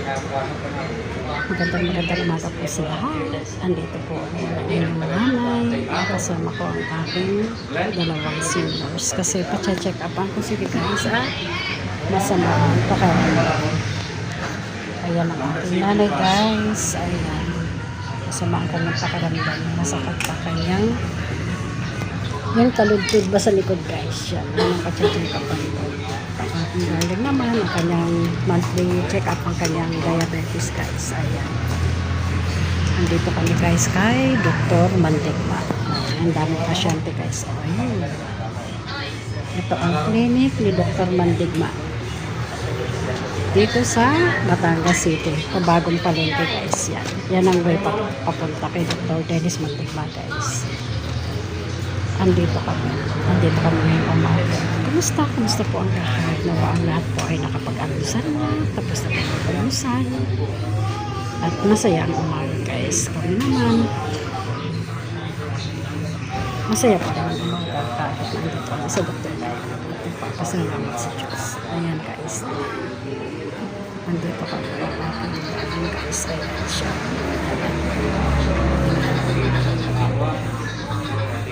Magandang umaga po sa lahat. Andito po ang inyong nanay. Kasama ko ang aking dalawang seniors. Kasi pa-check up ko si guys at masama ang pakiramdam. Ayan ang aking nanay guys. Ayan. Masama ang kanyang pakiramdam. Masakit pa kanyang yung taludtod ba sa likod guys. Yan. Yan ang pa-check up ko. Ang aking darling naman, ang kanyang monthly check-up, ang kanyang diabetes guys. Ayan. Andito kami guys kay Dr. Mandigma. Ang daming pasyente guys. Ayan. Ito ang clinic ni Dr. Mandigma. Dito sa Batangas City. Pabagong palengke guys. Yan. Yan ang way papunta kay Dr. Dennis Mandigma guys. Andito kami ngayong umaga. Kumusta po ang lahat? Nawa ang lahat po ay nakapag-alusan na, tapos na pag-alusan. At masaya ang umaga guys. Kami naman, masaya pa rin ang umaga kahit nandito kami sa doktor tayo. Pasalamat sa Diyos. Ayan guys. Andito kami guys. Ayan siya.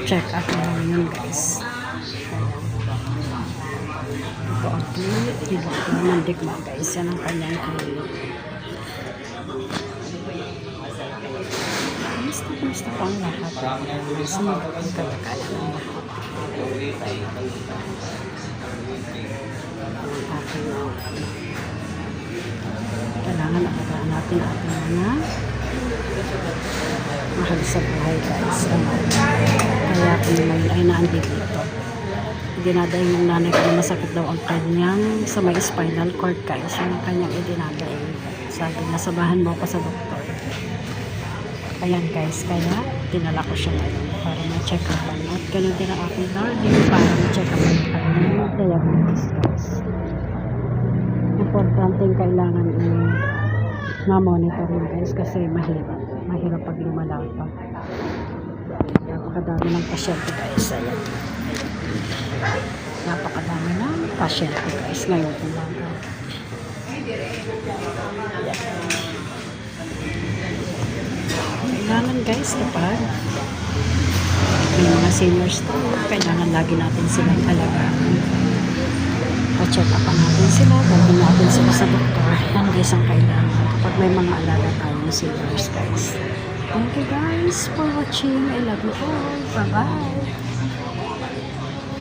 Check up naman yun guys. Ito ang clinic ni Dr. Mandigma guys. Yan ang kanyang clinic. Kumusta pa ang lahat? Sumag ang katakalan ng lahat. Kailangan alagaan natin ang ating mga mahal sa buhay guys. Kaya kung ngayon ay naandito dito. Dinadaing yung nanay ko na masakit daw ang kanyang sa may spinal cord guys. Yung kanyang idinadaing. Sabi na sabahan mo ko sa doktor. Ayan guys. Kaya dinala ko siya ngayon para ma-check up. At ganun din ang aking darling para ma-check up ang kanyang diabetes guys. Importante yung kailangan na-monitoring guys kasi mahirap pag lumala pa. Napakadami ng pasyente guys. Ayan. Napakadami ng pasyente guys ngayong umaga. Kailangan guys kapag may mga seniors to, kailangan lagi natin silang alagaan. Pa-check up natin sila, dalhin natin sila sa doktor. Yan guys ang kailangan kapag may mga alaga tayong seniors guys. Thank you guys for watching. I love you all. Bye bye.